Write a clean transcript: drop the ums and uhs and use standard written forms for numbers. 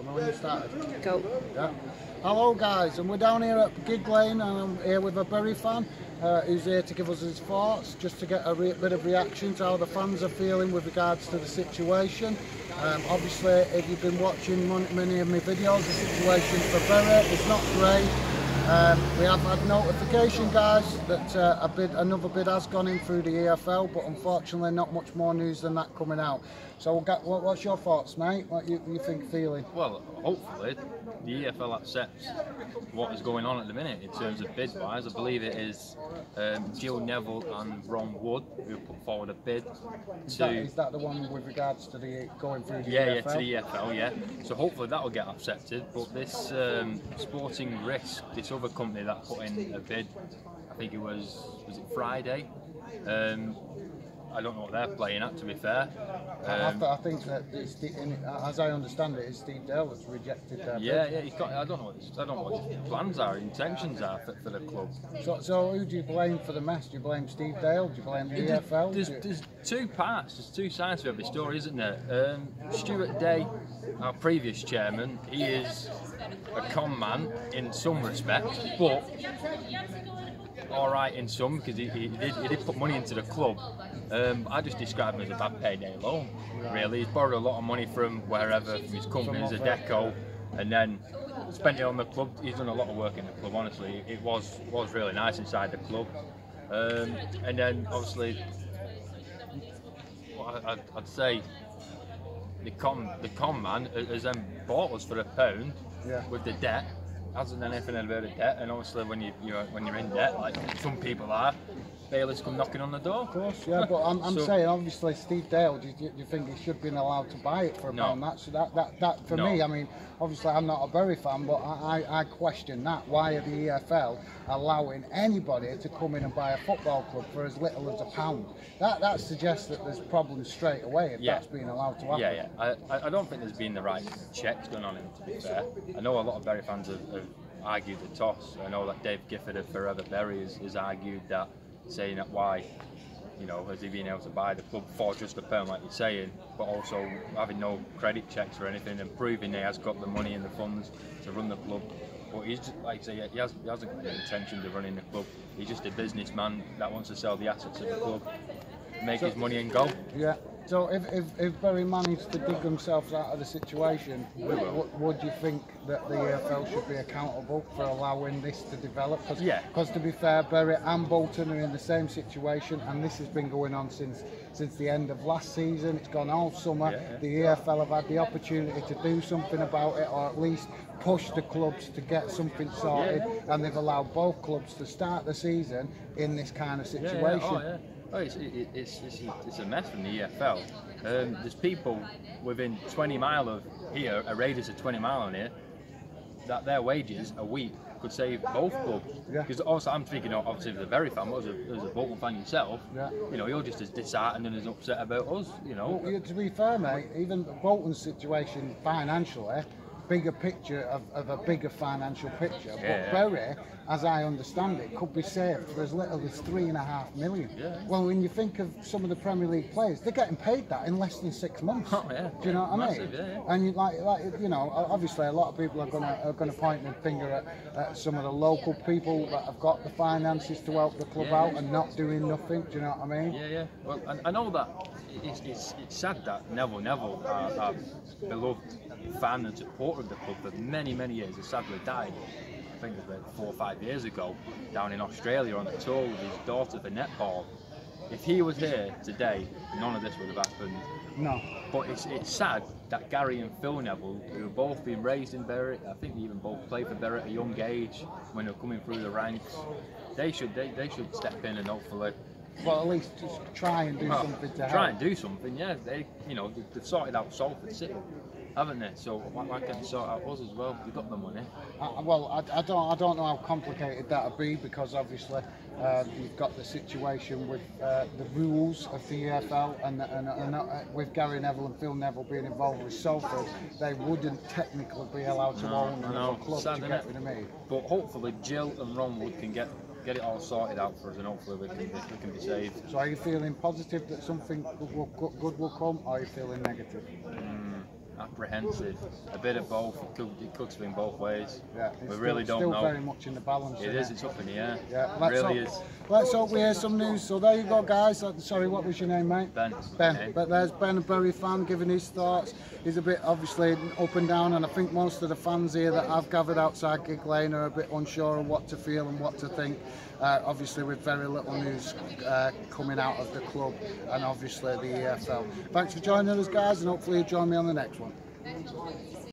When you started. Go. Yeah. Hello guys, and we're down here at Gigg Lane, and I'm here with a Bury fan who's here to give us his thoughts, just to get a bit of reaction to how the fans are feeling with regards to the situation. Obviously, if you've been watching many of my videos, the situation for Bury is not great. We have had notification, guys, that another bid has gone in through the EFL, but unfortunately not much more news than that coming out. So we'll get, what's your thoughts, mate? What you think, feeling? Well, hopefully the EFL accepts what is going on at the minute in terms of bid-wise. I believe it is Jill Neville and Ron Wood who put forward a bid. Is that the one with regards to the going through the EFL? Yeah, to the EFL, yeah. So hopefully that will get accepted. But this Sporting Risk, this other company that put in a bid, I think it was it Friday? I don't know what they're playing at, to be fair. I think that, as I understand it, Steve Dale has rejected their bid. Yeah, he's got. I don't know what his plans are, intentions are for the club. So who do you blame for the mess? Do you blame Steve Dale? Do you blame the EFL? There's two parts. There's two sides to every story, isn't there? Stuart Day, our previous chairman, he is a con man in some respects, but all right in some, because he did put money into the club. I just describe him as a bad payday loan. Really, he's borrowed a lot of money from wherever, from his companies, Adecco, and then spent it on the club. He's done a lot of work in the club. Honestly, it was really nice inside the club. And then obviously, I'd say the con man has then bought us for £1 with the debt. Hasn't done anything about the debt, and obviously when you're in debt, like some people are, bailiffs come knocking on the door. Of course, yeah, but I'm saying, obviously, Steve Dale, do you think he should have been allowed to buy it for £1? That for me, I mean, obviously I'm not a Bury fan, but I question that. Why are the EFL allowing anybody to come in and buy a football club for as little as £1? That suggests that there's problems straight away if that's being allowed to happen. Yeah. I don't think there's been the right checks done on him, to be fair. I know a lot of Bury fans have argued the toss. I know that Dave Gifford of Forever Bury has argued that, saying that why, has he been able to buy the club for just £1, like you're saying, but also having no credit checks or anything and proving he has got the money in the funds to run the club. But he's just, like I say, he hasn't got the intentions of running the club. He's just a businessman that wants to sell the assets of the club, make his money and go. Yeah. So if Bury managed to dig themselves out of the situation, would you think that the EFL should be accountable for allowing this to develop? Because to be fair, Bury and Bolton are in the same situation, and this has been going on since the end of last season. It's gone all summer. The EFL have had the opportunity to do something about it, or at least push the clubs to get something sorted, and they've allowed both clubs to start the season in this kind of situation. Oh, it's a mess from the EFL. There's people within 20 mile of here, a radius of 20 mile on here, that their wages a week could save both clubs. Because also I'm thinking, obviously, as a Bury fan, as a Bolton fan yourself, you're just as disheartened and as upset about us. Well, to be fair, mate, even Bolton's situation financially, bigger picture of a bigger financial picture, but Bury, as I understand it, could be saved for as little as $3.5 million. Well, when you think of some of the Premier League players, they're getting paid that in less than 6 months. Do you know what I mean? And obviously a lot of people are gonna point their finger at some of the local people that have got the finances to help the club out and not doing nothing. Do you know what I mean? Well, I know that it's sad that Neville, our beloved fan and supporter of the club for many years, has sadly died. I think it was about 4 or 5 years ago, down in Australia on a tour with his daughter for netball. If he was here today, none of this would have happened. No. But it's sad that Gary and Phil Neville, who have both been raised in Bury, I think they even both played for Bury at a young age when they're coming through the ranks, they should step in and hopefully. Well, at least just try and do something to help. Try and do something, yeah. They've sorted out Salford City, haven't they? So why can't they sort out us as well? We've got the money. I don't know how complicated that would be, because obviously you've got the situation with the rules of the EFL, and with Gary Neville and Phil Neville being involved with Salford, they wouldn't technically be allowed to own another club. Do you get what I mean? But hopefully Jill and Ron Wood can get it all sorted out for us, and hopefully we can be saved. So are you feeling positive that something good will come, or are you feeling negative? apprehensive, a bit of both. It could swing both ways. Yeah, we really don't still know. Very much in the balance. It is. It's up in the air. Yeah, it really is. Let's hope we hear some news. So there you go, guys. Sorry, what was your name, mate? Ben. Ben. But there's Ben, a Bury fan, giving his thoughts. He's a bit obviously up and down, and I think most of the fans here that I've gathered outside Gigg Lane are a bit unsure of what to feel and what to think. Obviously, with very little news coming out of the club and obviously the EFL. Thanks for joining us, guys, and hopefully you join me on the next one.